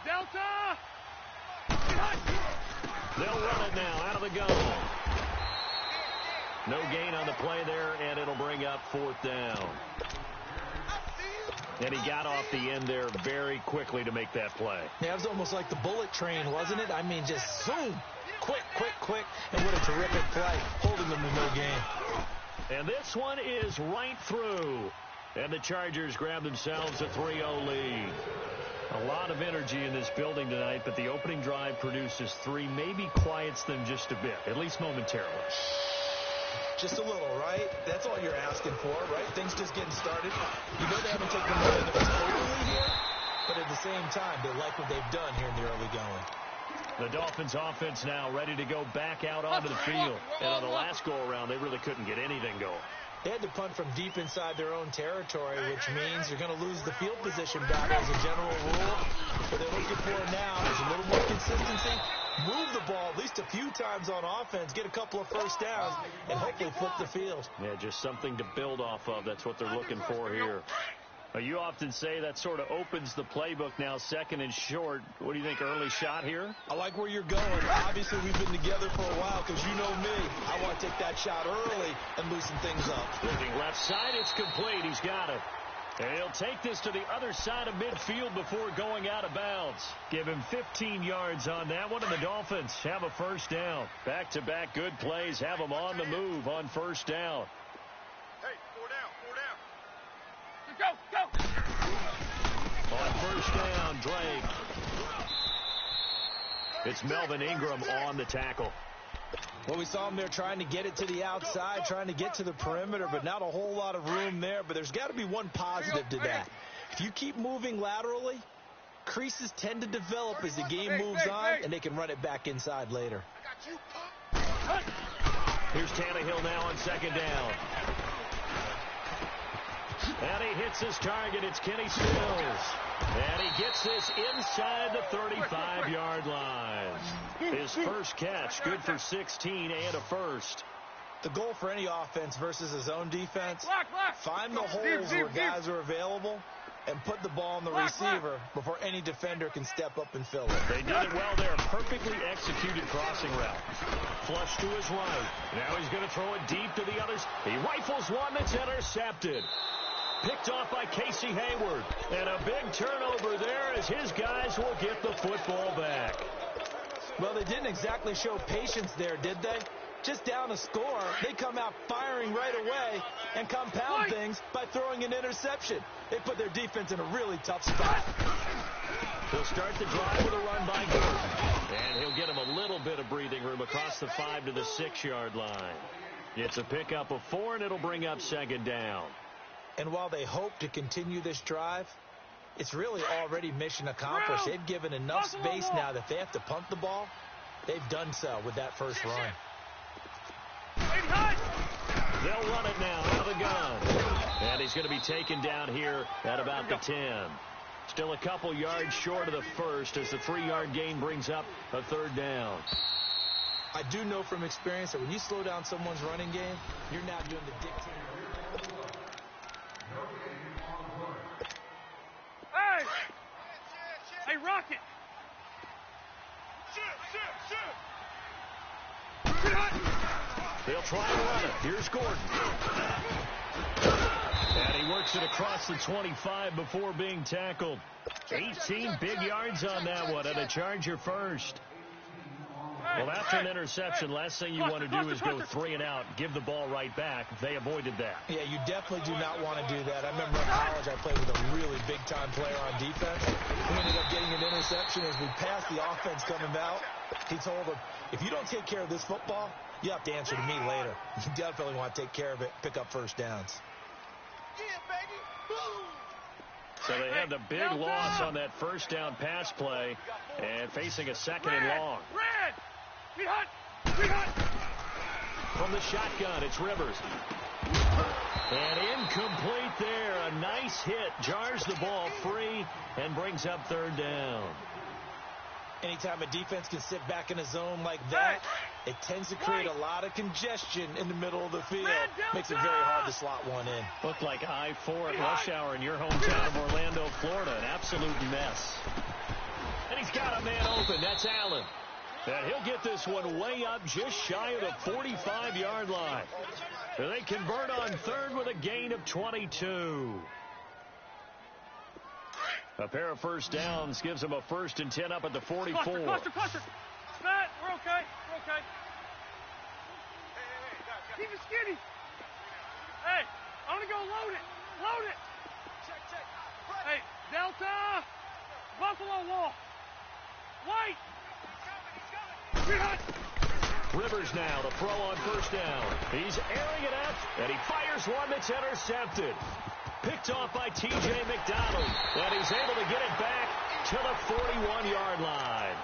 Delta! They'll run it now out of the gun. No gain on the play there, and it'll bring up 4th down. And he got off the end there very quickly to make that play. Yeah, it was almost like the bullet train, wasn't it? I mean, just zoom. Quick. And what a terrific play, holding them to no gain. And this one is right through. And the Chargers grab themselves a 3-0 lead. A lot of energy in this building tonight, but the opening drive produces 3, maybe quiets them just a bit, at least momentarily. Just a little, right? That's all you're asking for, right? Things just getting started. You know they haven't taken the momentum totally here, but at the same time, they like what they've done here in the early going. The Dolphins offense now ready to go back out onto the field. And on the last go-around, they really couldn't get anything going. They had to punt from deep inside their own territory, which means you're going to lose the field position battle as a general rule. What they're looking for now is a little more consistency. Move the ball at least a few times on offense, get a couple of first downs, and hopefully flip the field. Yeah, just something to build off of. That's what they're looking for here. You often say that sort of opens the playbook now, 2nd and short. What do you think, early shot here? I like where you're going. Obviously, we've been together for a while because you know me. I want to take that shot early and loosen things up. Looking left side, it's complete. He's got it. And he'll take this to the other side of midfield before going out of bounds. Give him 15 yards on that one, and the Dolphins have a first down. Back-to-back good plays have them on the move on first down. Hey, 4 down. Go! On first down, Drake. It's Melvin Ingram on the tackle. Well, we saw him there trying to get it to the outside, trying to get to the perimeter, but not a whole lot of room there. But there's got to be one positive to that. If you keep moving laterally, creases tend to develop as the game moves on, and they can run it back inside later. Here's Tannehill now on 2nd down. And he hits his target. It's Kenny Stills. And he gets this inside the 35-yard line. His first catch, good for 16 and a first. The goal for any offense versus his own defense, find the holes where guys are available and put the ball on the receiver before any defender can step up and fill it. They did it well there. Perfectly executed crossing route. Flush to his right. Now he's going to throw it deep to the others. He rifles one that's intercepted. Picked off by Casey Hayward. And a big turnover there as his guys will get the football back. Well, they didn't exactly show patience there, did they? Just down a score, they come out firing right away and compound things by throwing an interception. They put their defense in a really tough spot. He'll start the drive with a run by Gordon. And he'll get him a little bit of breathing room across the 5 to the 6-yard line. It's a pickup of 4, and it'll bring up 2nd down. And while they hope to continue this drive, it's really already mission accomplished. They've given enough space now that if they have to punt the ball, they've done so with that first run. They'll run it now out of the gun. And he's going to be taken down here at about the 10. Still a couple yards short of the first as the 3-yard gain brings up a 3rd down. I do know from experience that when you slow down someone's running game, you're now doing the dictating. Hey, Rocket! They'll try and run it. Here's Gordon. And he works it across the 25 before being tackled. 18 big yards on that one, and a Charger first. Well, after an interception, last thing you want to do is go 3 and out, give the ball right back. They avoided that. Yeah, you definitely do not want to do that. I remember in college I played with a really big-time player on defense. We ended up getting an interception as we passed the offense coming out. He told him, if you don't take care of this football, you have to answer to me later. You definitely want to take care of it, pick up first downs. Yeah, baby. Boom. So they had the big loss on that first down pass play and facing a 2nd and long. Red! From the shotgun, it's Rivers. And incomplete there. A nice hit. Jars the ball free and brings up 3rd down. Anytime a defense can sit back in a zone like that, it tends to create a lot of congestion in the middle of the field. Makes it very hard to slot one in. Looked like I-4 at rush hour in your hometown of Orlando, Florida. An absolute mess. And he He's got a man open. That's Allen. And he'll get this one way up just shy of the 45-yard line. And they convert on third with a gain of 22. A pair of first downs gives them a 1st and 10 up at the 44. Cluster. Matt, we're okay. Keep it skinny. Hey, I want to go load it. Check. Hey, Delta. Buffalo wall. White. Rivers now to throw on first down. He's airing it out, and he fires one that's intercepted. Picked off by T.J. McDonald, and he's able to get it back to the 41-yard line.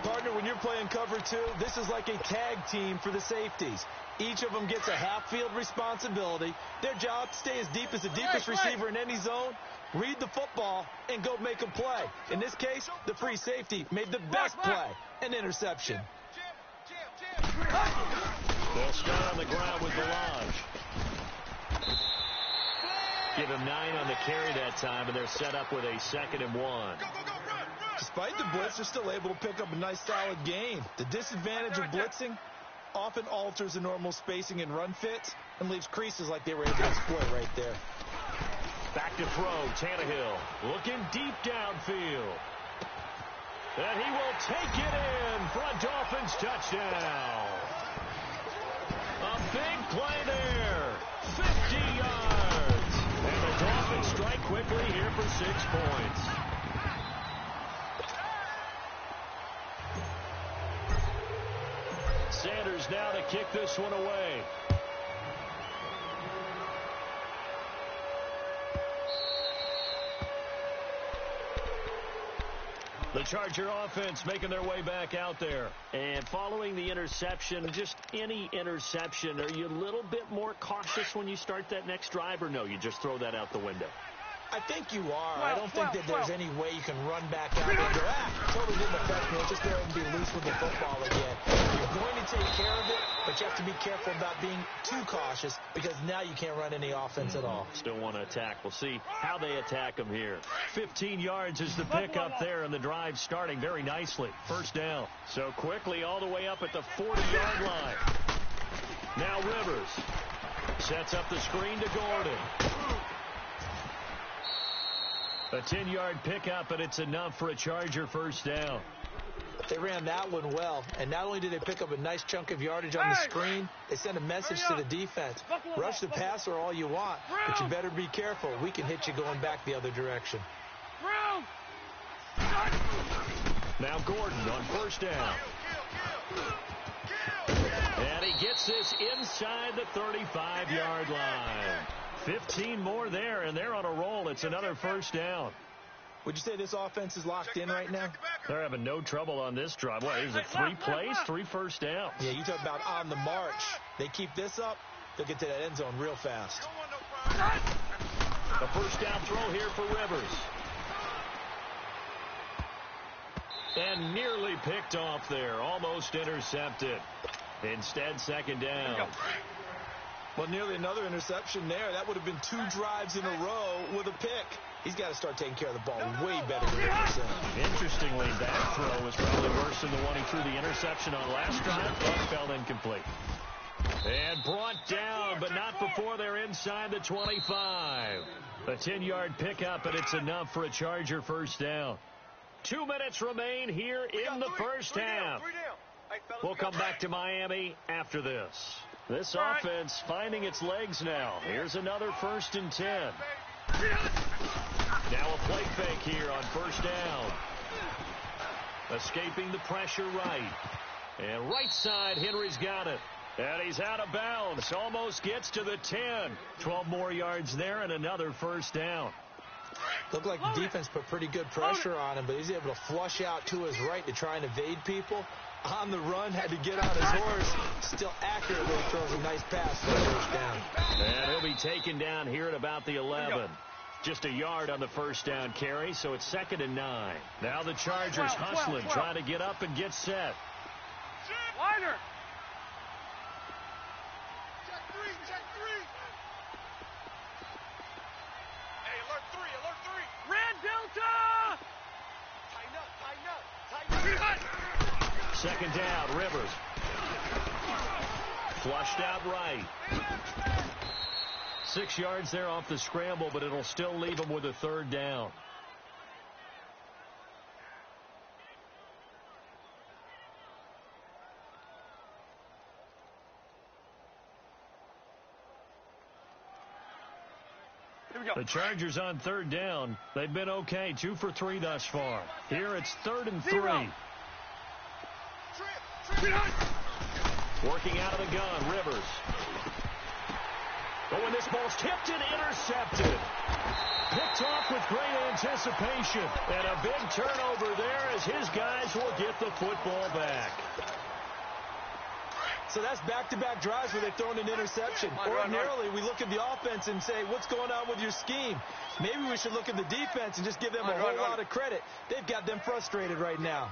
Partner, when you're playing cover two, this is like a tag team for the safeties. Each of them gets a half-field responsibility. Their job, stay as deep as the deepest receiver in any zone, read the football, and go make a play. In this case, the free safety made the best play, an interception. They'll start on the ground with Belage. Give him 9 on the carry that time, and they're set up with a 2nd and 1. Despite the blitz, they're still able to pick up a nice, solid gain. The disadvantage of blitzing often alters the normal spacing and run fits and leaves creases like they were able to exploit right there. Back to throw, Tannehill looking deep downfield. And he will take it in for a Dolphins touchdown. A big play there, 50 yards. And the Dolphins strike quickly here for 6 points. Sanders now to kick this one away. The Charger offense making their way back out there. And following the interception, just any interception, are you a little bit more cautious when you start that next drive, or no, you just throw that out the window? I think you are. I don't think that there's any way you can run back out there and go, totally didn't affect me. Let's just go ahead and be loose with the football again. You're going to take care of it, but you have to be careful about being too cautious because now you can't run any offense at all. Still want to attack. We'll see how they attack them here. 15 yards is the pickup there, and the drive starting very nicely. First down. So quickly all the way up at the 40-yard line. Now Rivers sets up the screen to Gordon. A 10-yard pickup, and it's enough for a Charger first down. They ran that one well, and not only did they pick up a nice chunk of yardage on the screen, they sent a message to the defense. Rush the passer all you want, but you better be careful. We can hit you going back the other direction. Now Gordon on first down. And he gets this inside the 35-yard line. 15 more there, and they're on a roll. It's another first down. Would you say this offense is locked in right now? They're having no trouble on this drive. What, is it 3 plays, 3 first downs? Yeah, you talk about on the march. They keep this up, they'll get to that end zone real fast. A first down throw here for Rivers. And nearly picked off there. Almost intercepted. Instead, second down. Well, nearly another interception there. That would have been 2 drives in a row with a pick. He's got to start taking care of the ball way better than Rivers. Interestingly, that throw was probably worse than the one he threw the interception on last drive, but fell incomplete. And brought down, but not before they're inside the 25. A 10-yard pickup, and it's enough for a Charger first down. 2 minutes remain here in the first half. We'll come back to Miami after this. This offense finding its legs now. Here's another 1st and 10. Now a play fake here on first down. Escaping the pressure right. And right side, Henry's got it. And he's out of bounds. Almost gets to the 10. 12 more yards there and another first down. Looked like the defense put pretty good pressure on him, but he's able to flush out to his right to try and evade people. On the run, had to get on his horse. Still accurately throws a nice pass for the first down. And he'll be taken down here at about the 11. Just a yard on the first down carry, so it's 2nd and 9. Now the Chargers hustling, trying to get up and get set. Wider. Check three. Hey, alert three. Red Delta. Second down, Rivers. Flushed out right. 6 yards there off the scramble, but it'll still leave him with a third down. The Chargers on third down. They've been okay, 2 for 3 thus far. Here it's 3rd and 3. Working out of the gun, Rivers. But when this ball's tipped and intercepted. Picked off with great anticipation. And a big turnover there as his guys will get the football back. So that's back-to-back drives where they've thrown an interception. Ordinarily, we look at the offense and say, what's going on with your scheme? Maybe we should look at the defense and just give them a whole lot of credit. They've got them frustrated right now.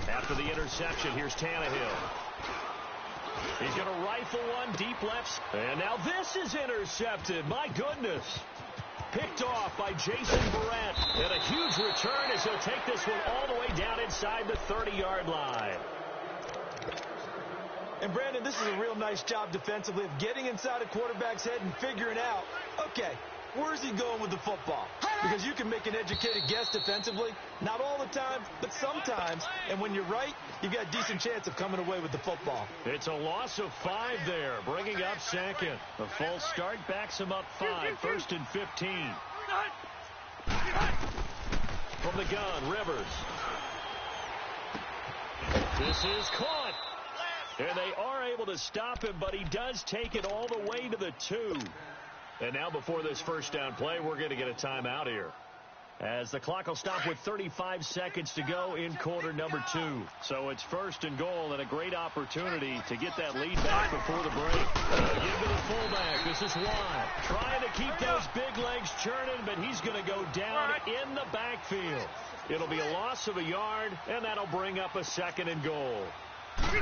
After the interception, here's Tannehill. He's going to rifle one deep left. And now this is intercepted. My goodness. Picked off by Jason Barrett. And a huge return as he'll take this one all the way down inside the 30-yard line. And, Brandon, this is a real nice job defensively of getting inside a quarterback's head and figuring out, okay, where's he going with the football? Because you can make an educated guess defensively. Not all the time, but sometimes. And when you're right, you've got a decent chance of coming away with the football. It's a loss of 5 there, bringing up second. The false start backs him up 5, 1st and 15. From the gun, Rivers. This is caught. And they are able to stop him, but he does take it all the way to the 2. And now before this first down play, we're going to get a timeout here. As the clock will stop with 35 seconds to go in quarter number 2. So it's 1st and goal and a great opportunity to get that lead back before the break. Give to the fullback. This is Watt. Trying to keep those big legs churning, but he's going to go down in the backfield. It'll be a loss of a yard, and that'll bring up a 2nd and goal. They'll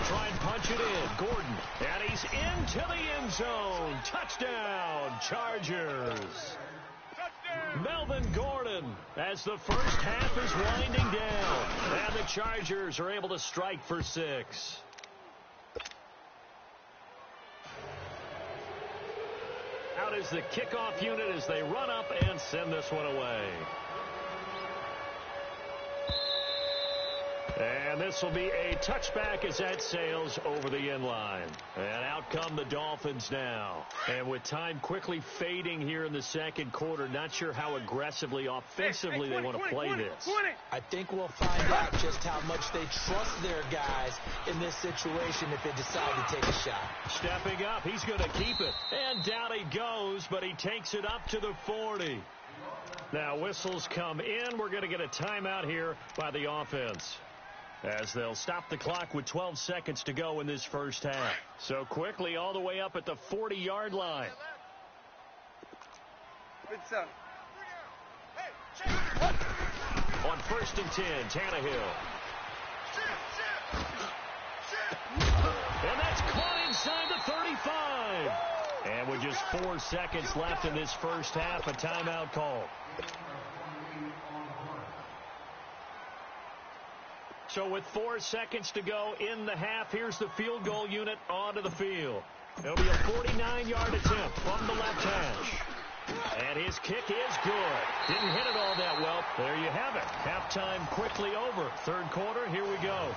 try and punch it in. Gordon. And he's into the end zone. Touchdown, Chargers. Melvin Gordon as the first half is winding down. And the Chargers are able to strike for 6. Out is the kickoff unit as they run up and send this one away. And this will be a touchback as that sails over the end line. And out come the Dolphins now. And with time quickly fading here in the second quarter, not sure how aggressively, offensively they want to play this. I think we'll find out just how much they trust their guys in this situation if they decide to take a shot. Stepping up, he's going to keep it. And down he goes, but he takes it up to the 40. Now whistles come in. We're going to get a timeout here by the offense, as they'll stop the clock with 12 seconds to go in this first half. So quickly all the way up at the 40-yard line. On 1st and 10, Tannehill. And that's caught inside the 35. And with just 4 seconds left in this first half, a timeout call. So with 4 seconds to go in the half, here's the field goal unit onto the field. It'll be a 49-yard attempt from the left hash. And his kick is good. Didn't hit it all that well. There you have it. Halftime quickly over. Third quarter, here we go.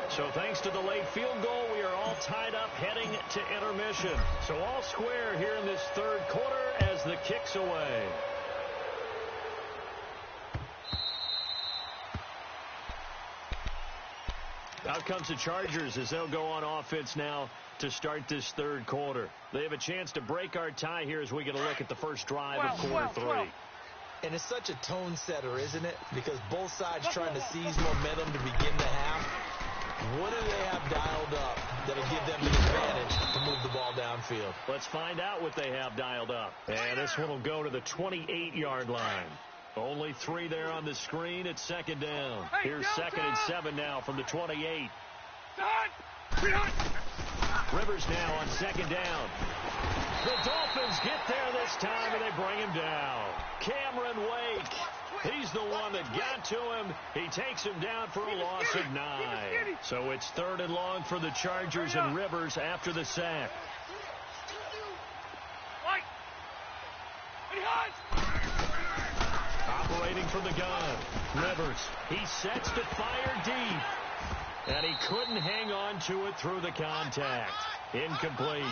So thanks to the late field goal, we are all tied up heading to intermission. So all square here in this third quarter as the kick's away. Out comes the Chargers as they'll go on offense now to start this third quarter. They have a chance to break our tie here as we get a look at the first drive of quarter 3. And it's such a tone setter, isn't it? Because both sides trying to seize momentum to begin the half. What do they have dialed up that'll give them an advantage to move the ball downfield? Let's find out what they have dialed up. And this one will go to the 28-yard line. Only 3 there on the screen. It's second down. Here's 2nd and 7 now from the 28. Rivers now on second down. The Dolphins get there this this time, and they bring him down. Cameron Wake. He's the one that got to him. He takes him down for a loss of 9. So it's 3rd and long for the Chargers and Rivers after the sack. Operating from the gun. Rivers. He sets to fire deep. And he couldn't hang on to it through the contact. Incomplete.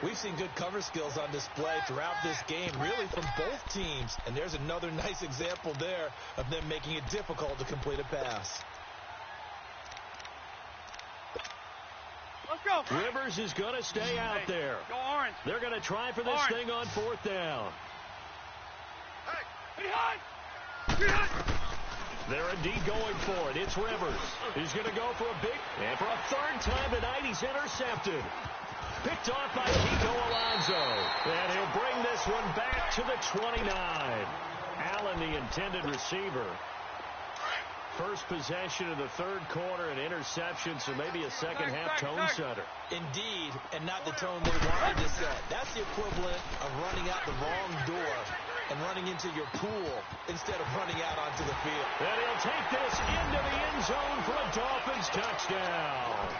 We've seen good cover skills on display throughout this game, really from both teams. And there's another nice example there of them making it difficult to complete a pass. Let's go. Rivers is going to stay out there. Go orange. They're going to try for this thing on 4th down. They're indeed going for it. It's Rivers. He's going to go for a big, and for a 3rd time tonight, he's intercepted. Picked off by Kiko Alonso. And he'll bring this one back to the 29. Allen, the intended receiver. First possession of the 3rd quarter, an interception, so maybe a second-half tone setter. Indeed, and not the tone they wanted to set. That's the equivalent of running out the wrong door and running into your pool instead of running out onto the field. And he'll take this into the end zone for a Dolphins touchdown.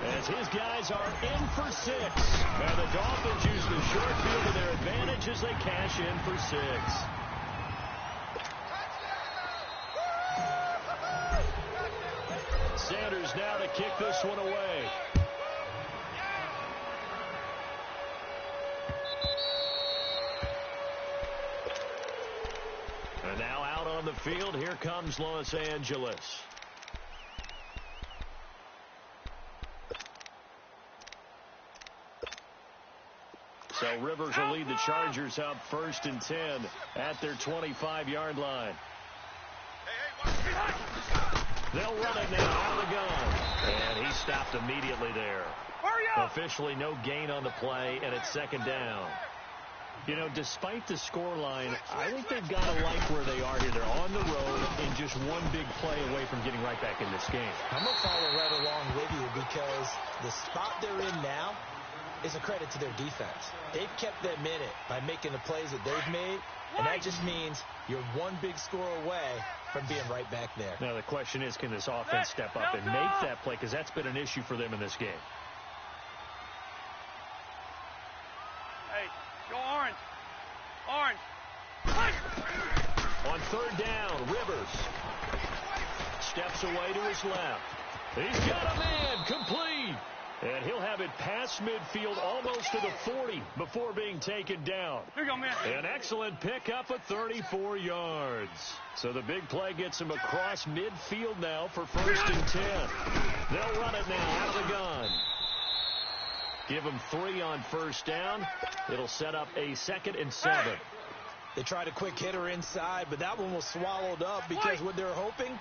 As his guys are in for 6. And the Dolphins use the short field to their advantage as they cash in for 6. Sanders now to kick this one away. And now out on the field, here comes Los Angeles. So Rivers will lead the Chargers up 1st and 10 at their 25-yard line. They'll run it now out of the gun. And he stopped immediately there. Officially no gain on the play, and it's 2nd down. You know, despite the scoreline, I think they've got to like where they are here. They're on the road and just one big play away from getting right back in this game. I'm going to follow right along with you because the spot they're in now is a credit to their defense. They've kept them in it by making the plays that they've made, and that just means you're one big score away from being right back there. Now the question is, can this offense step up and make that play? Because that's been an issue for them in this game. Hey, go orange. Orange. On 3rd down, Rivers steps away to his left. He's got a man, complete. And he'll have it past midfield almost to the 40 before being taken down. Here you go, man. An excellent pickup of 34 yards. So the big play gets him across midfield now for 1st and 10. They'll run it now out of the gun. Give him 3 on 1st down. It'll set up a 2nd and 7. They tried a quick hitter inside, but that one was swallowed up because what they're hoping,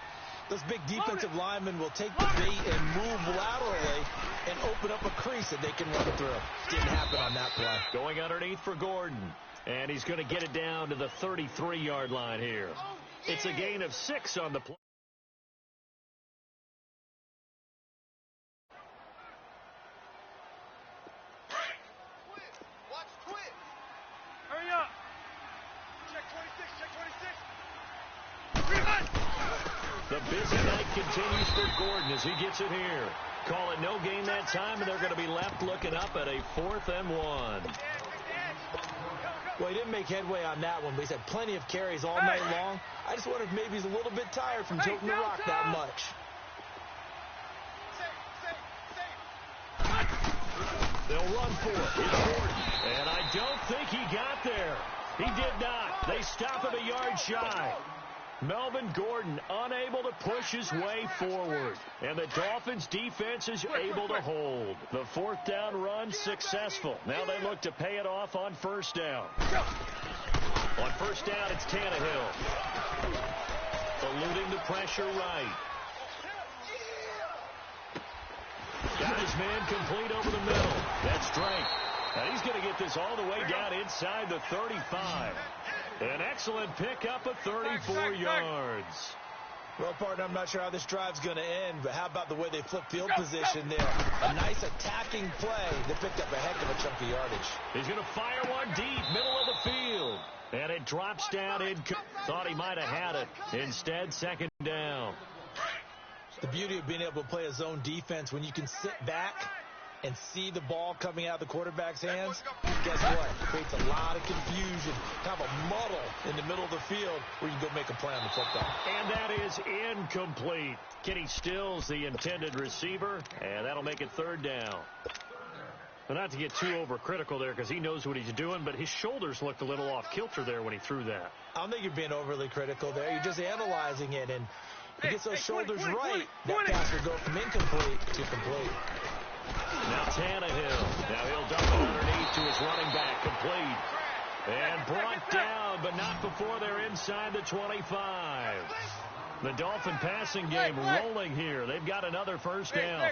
those big defensive linemen will take the bait and move laterally and open up a crease that they can run through. Didn't happen on that play. Going underneath for Gordon. And he's going to get it down to the 33-yard line here. It's a gain of 6 on the play. Hurry up. Check 26, check 26. The busy night continues for Gordon as he gets it here. Call it no gain that time, and they're going to be left looking up at a 4th and 1. Well, he didn't make headway on that one, but he's had plenty of carries all night long. I just wonder if maybe he's a little bit tired from toting the rock that much. They'll run for it. It's Gordon. And I don't think he got there. He did not. They stop him a yard shy. Melvin Gordon unable to push his way forward. And the Dolphins defense is able to hold. The 4th down run successful. Now they look to pay it off on 1st down. On 1st down, it's Tannehill. Eluding the pressure right. Got his man complete over the middle. That's Drake. And he's going to get this all the way down inside the 35. An excellent pickup of 34 yards. Well, partner, I'm not sure how this drive's going to end, but how about the way they flip field position there? A nice attacking play that picked up a heck of a chunk of yardage. He's going to fire one deep, middle of the field. And it drops down in. Thought he might have had it. Instead, second down. The beauty of being able to play a zone defense when you can sit back and see the ball coming out of the quarterback's hands, guess what? It creates a lot of confusion, kind of a muddle in the middle of the field where you can go make a play on the football. And that is incomplete. Kenny Stills, the intended receiver, and that'll make it third down. Well, not to get too overcritical there because he knows what he's doing, but his shoulders looked a little off kilter there when he threw that. I don't think you're being overly critical there. You're just analyzing it, and he gets those shoulders right. That pass will go from incomplete to complete. Now Tannehill. Now he'll dump it underneath to his running back. Complete. And brought down, but not before they're inside the 25. The Dolphin passing game rolling here. They've got another first down.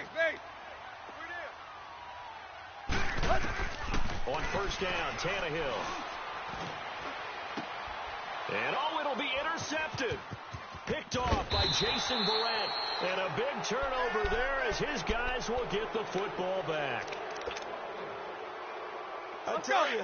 On first down, Tannehill. And it'll be intercepted. Picked off by Jason Verrett. And a big turnover there as his guys will get the football back. I tell you,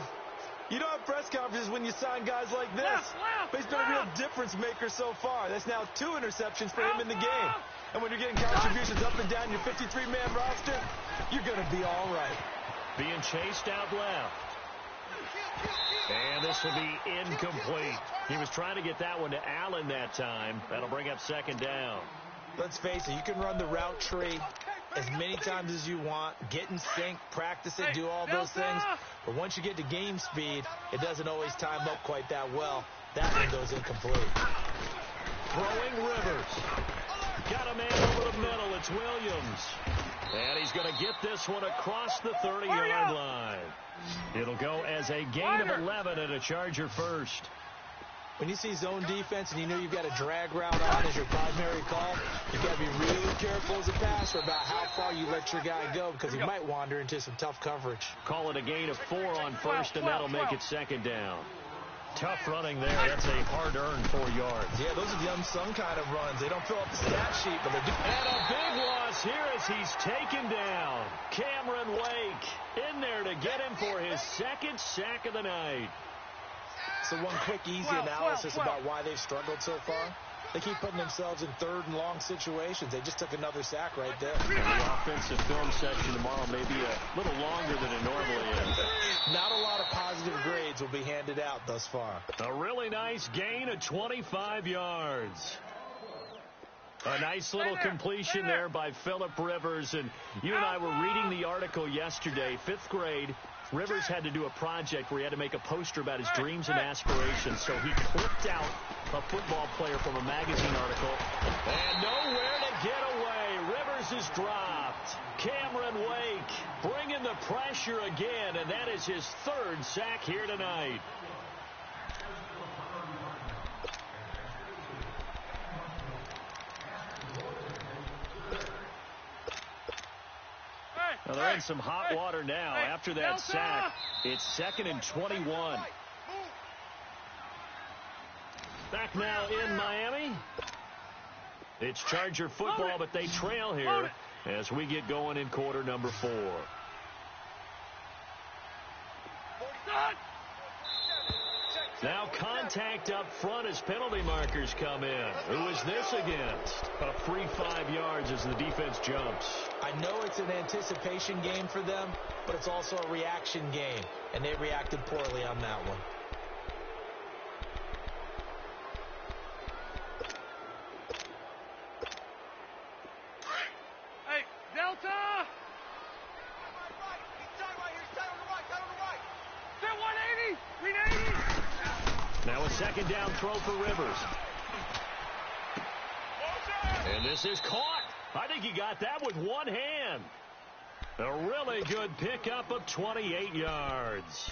you don't have press conferences when you sign guys like this. But he's been a real difference maker so far. That's now 2 interceptions for him in the game. And when you're getting contributions up and down your 53-man roster, you're going to be all right. Being chased out left. And this will be incomplete. He was trying to get that one to Allen that time. That'll bring up second down. Let's face it, you can run the route tree as many times as you want, get in sync, practice it, do all those things. But once you get to game speed, it doesn't always time up quite that well. That one goes incomplete. Throwing Rivers. Got a man over the middle. It's Williams. And he's going to get this one across the 30-yard line. It'll go as a gain of 11 and a Charger first. When you see zone defense and you know you've got a drag route on as your primary call, you've got to be really careful as a passer about how far you let your guy go because he might wander into some tough coverage. Call it a gain of 4 on first, and that'll make it second down. Tough running there. That's a hard-earned 4 yards. Yeah, those are the unsung kind of runs. They don't fill up the stat sheet, but they're doing. And a big loss here as he's taken down. Cameron Wake in there to get him for his second sack of the night. So one quick, easy analysis about why they've struggled so far. They keep putting themselves in third and long situations. They just took another sack right there. And the offensive film section tomorrow may be a little longer than it normally is. Not a lot of positive grades will be handed out thus far. A really nice gain of 25 yards. A nice little completion there by Phillip Rivers. And you and I were reading the article yesterday, 5th grade. Rivers had to do a project where he had to make a poster about his dreams and aspirations. So he clipped out a football player from a magazine article. And nowhere to get away. Rivers is dropped. Cameron Wake bringing the pressure again. And that is his 3rd sack here tonight. Well, they're in some hot water now. After that sack, it's 2nd and 21. Back now in Miami. It's Charger football, but they trail here as we get going in quarter number 4. Now contact up front as penalty markers come in. Who is this against? A free 5 yards as the defense jumps. I know it's an anticipation game for them, but it's also a reaction game, and they reacted poorly on that one. Hey, Delta! Set 180! 380! Now a second down throw for Rivers. And this is caught. I think he got that with one hand. A really good pickup of 28 yards.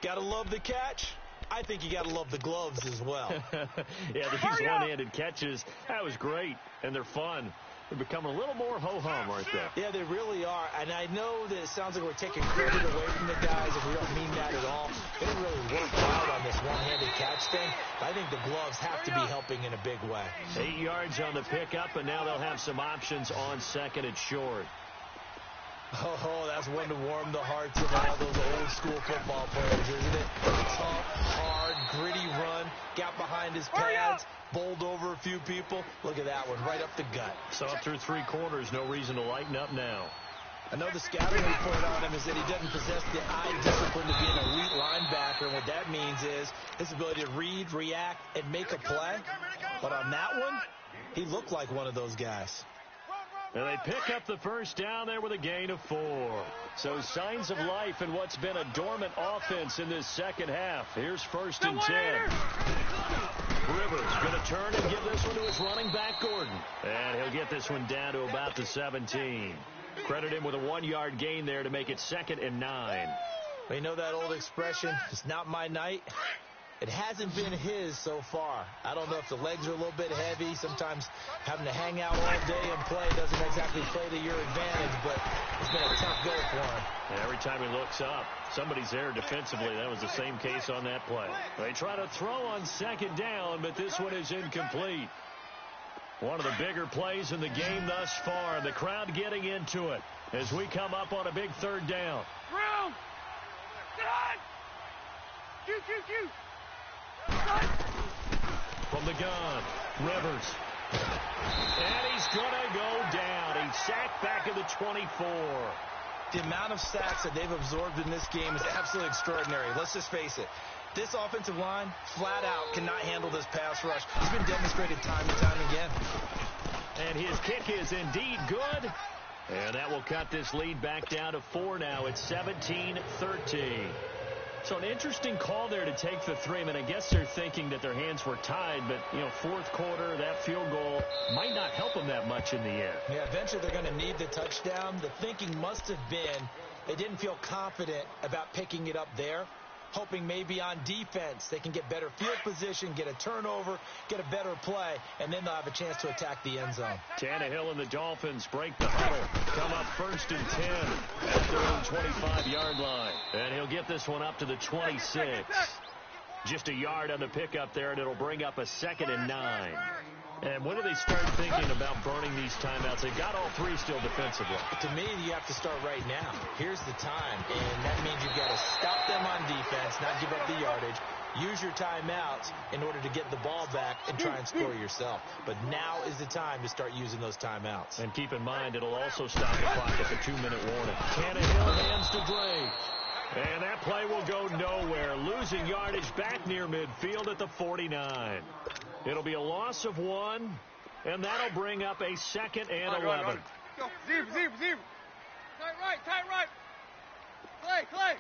Gotta love the catch. I think you gotta love the gloves as well. Yeah, these one-handed catches, that was great, and they're fun. They're becoming a little more ho-hum, aren't they? Yeah, they really are. And I know that it sounds like we're taking credit away from the guys, and we don't mean that at all. They didn't really work hard on this one-handed catch thing, I think the gloves have to be helping in a big way. 8 yards on the pickup, and now they'll have some options on second and short. Oh, that's one to warm the hearts of all those old-school football players, isn't it? Tough, hard, gritty run, got behind his pads, bowled over a few people. Look at that one, right up the gut. So up through 3 quarters, no reason to lighten up now. I know the scouting report on him is that he doesn't possess the eye discipline to be an elite linebacker. And what that means is his ability to read, react, and make a play. But on that one, he looked like one of those guys. And they pick up the first down there with a gain of 4. So signs of life in what's been a dormant offense in this second half. Here's 1st and 10. Rivers going to turn and give this one to his running back, Gordon. And he'll get this one down to about the 17. Credit him with a 1-yard gain there to make it 2nd and 9. Well, you know that old expression, it's not my night? It hasn't been his so far. I don't know if the legs are a little bit heavy. Sometimes having to hang out all day and play doesn't exactly play to your advantage, but it's been a tough go for him. And every time he looks up, somebody's there defensively. That was the same case on that play. They try to throw on 2nd down, but this one is incomplete. One of the bigger plays in the game thus far, and the crowd getting into it as we come up on a big 3rd down. Room! Get on! Q! From the gun, Rivers. And he's going to go down. He's sacked back at the 24. The amount of sacks that they've absorbed in this game is absolutely extraordinary. Let's just face it. This offensive line, flat out, cannot handle this pass rush. It's been demonstrated time and time again. And his kick is indeed good. And that will cut this lead back down to 4 now. It's 17-13. So an interesting call there to take the 3. I mean, I guess they're thinking that their hands were tied, but, 4th quarter, that field goal might not help them that much in the air. Yeah, eventually they're going to need the touchdown. The thinking must have been they didn't feel confident about picking it up there, hoping maybe on defense they can get better field position, get a turnover, get a better play, and then they'll have a chance to attack the end zone. Tannehill and the Dolphins break the huddle. Come up 1st and 10 at their own 25-yard line. And he'll get this one up to the 26. Just a yard on the pickup there, and it'll bring up a 2nd and 9. And when do they start thinking about burning these timeouts? They've got all 3 still defensively. To me, you have to start right now. Here's the time, and that means you've got to stop them on defense, not give up the yardage, use your timeouts in order to get the ball back and try and score yourself. But now is the time to start using those timeouts. And keep in mind, it'll also stop the clock at the 2-minute warning. Tannehill hands to Drake. And that play will go nowhere, losing yardage back near midfield at the 49. It'll be a loss of 1, and that'll bring up a 2nd and 11. Go. Zero. Tight right. Clay.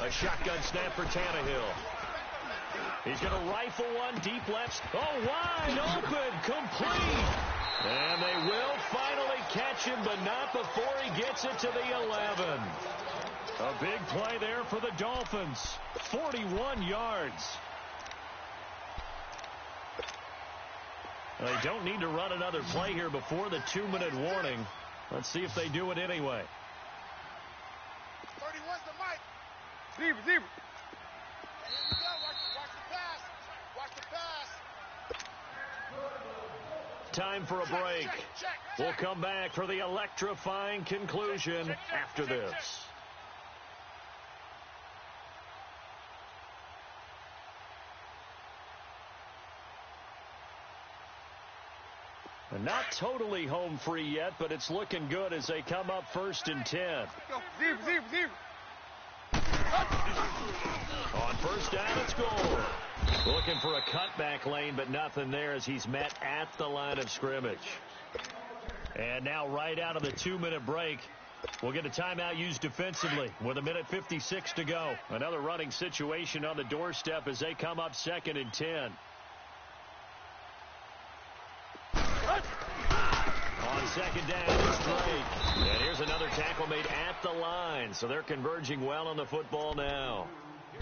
A shotgun snap for Tannehill. He's going to rifle one deep left. Oh, wide open, complete. And they will finally catch him, but not before he gets it to the 11. A big play there for the Dolphins. 41 yards. They don't need to run another play here before the 2-minute warning. Let's see if they do it anyway. 31's the mic. Zero. There you go. Watch the pass. Time for a break. We'll come back for the electrifying conclusion after this. Not totally home free yet, but it's looking good as they come up 1st and 10. Go. Zero. On 1st down, it's goal. Looking for a cutback lane, but nothing there as he's met at the line of scrimmage. And now right out of the 2-minute break, we'll get a timeout used defensively with 1:56 to go. Another running situation on the doorstep as they come up 2nd and 10. On 2nd down, it's Drake. And here's another tackle made at the line. So they're converging well on the football now.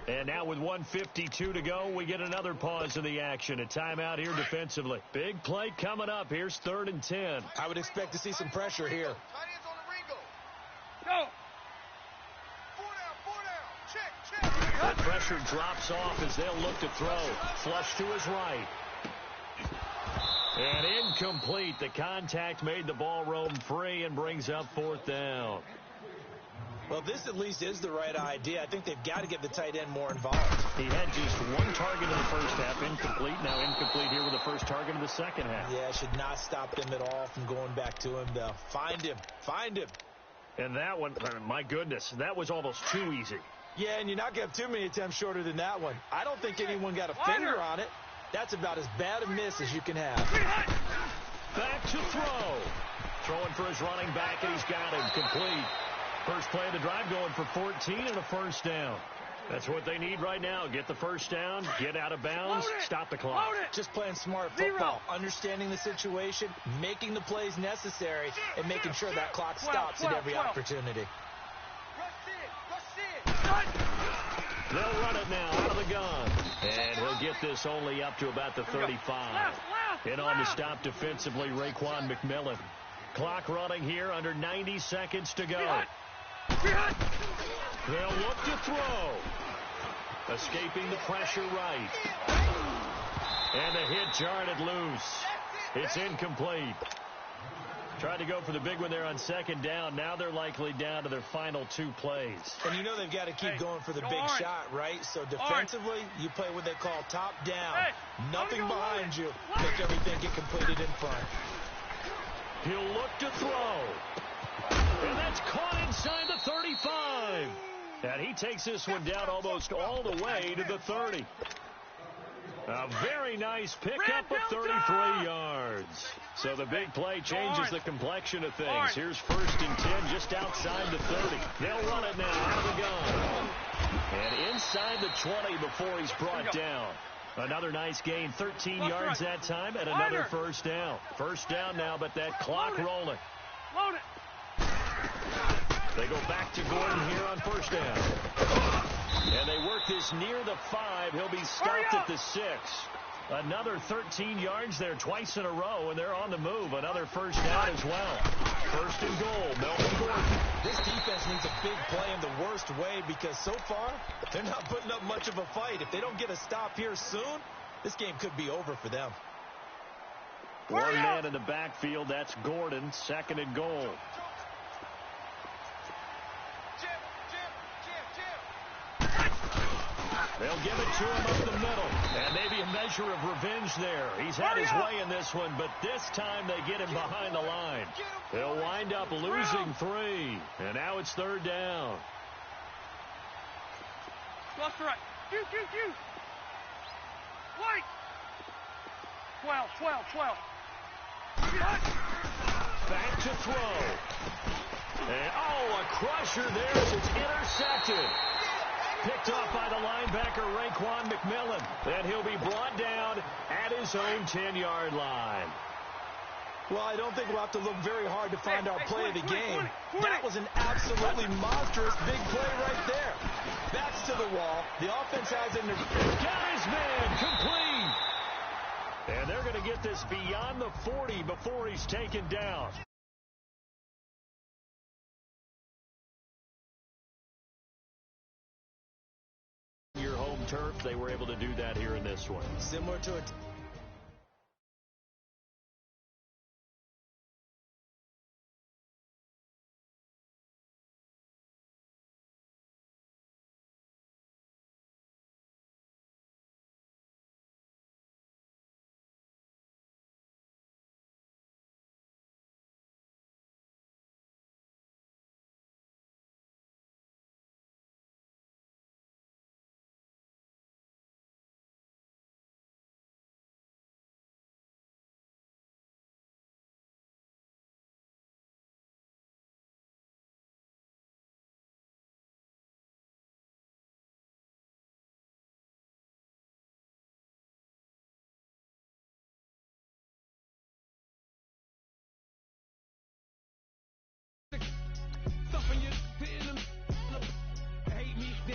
And now with 1:52 to go, we get another pause in the action. A timeout here defensively. Big play coming up. Here's 3rd and 10. I would expect to see some pressure here. Tight ends on the Ringo. Go. Four down. Check. pressure drops off as they'll look to throw. Flush to his right. And incomplete. The contact made the ball roam free and brings up 4th down. Well, this at least is the right idea. I think they've got to get the tight end more involved. He had just 1 target in the first half, incomplete. Now incomplete here with the first target in the second half. Yeah, should not stop them at all from going back to him, though. Find him. Find him. And that one, my goodness, that was almost too easy. Yeah, and you're not going to have too many attempts shorter than that one. I don't think anyone got a finger on it. That's about as bad a miss as you can have. Back to throw. Throwing for his running back, and he's got him complete. First play of the drive going for 14 and a first down. That's what they need right now. Get the first down, get out of bounds, stop the clock. Just playing smart football, understanding the situation, making the plays necessary, and making sure that clock stops at every opportunity. They'll run it now out of the gun. And he'll get this only up to about the 35. In on the stop defensively, Raekwon McMillan. Clock running here, under 90 seconds to go. They'll look to throw. Escaping the pressure right. And the hit jarred it loose. It's incomplete. Tried to go for the big one there on 2nd down. Now they're likely down to their final 2 plays. And you know they've got to keep going for the big shot, right? So defensively, you play what they call top down. Nothing behind you. Make everything get completed in front. He'll look to throw. And that's caught inside the 35. And he takes this one down almost all the way to the 30. A very nice pickup of 33 yards. So the big play changes the complexion of things. Here's 1st and 10 just outside the 30. They'll run it now out of the gun. And inside the 20 before he's brought down. Another nice gain, 13 yards that time, and another first down. First down now, but that clock rolling. Load it. They go back to Gordon here on 1st down. And they work this near the 5. He'll be stopped at the 6. Another 13 yards there twice in a row, and they're on the move. Another first down as well. 1st and goal, Melvin Gordon. This defense needs a big play in the worst way because so far, they're not putting up much of a fight. If they don't get a stop here soon, this game could be over for them. One man in the backfield, that's Gordon, 2nd and goal. They'll give it to him up the middle. And maybe a measure of revenge there. He's had his way in this one, but this time they get him behind the line. They'll wind up losing 3. And now it's 3rd down. Left to right. Q. White. 12. Back to throw. And, a crusher there as it's intercepted. Picked off by the linebacker, Raekwon McMillan. And he'll be brought down at his own 10-yard line. Well, I don't think we'll have to look very hard to find our play of the game. That was an absolutely monstrous big play right there. Backs to the wall. The offense has it. Got his man complete. And they're going to get this beyond the 40 before he's taken down. Your home turf, they were able to do that here in this one. Similar to a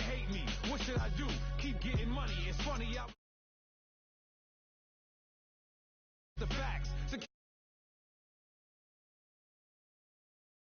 hate me. What should I do? Keep getting money. It's funny out the facts.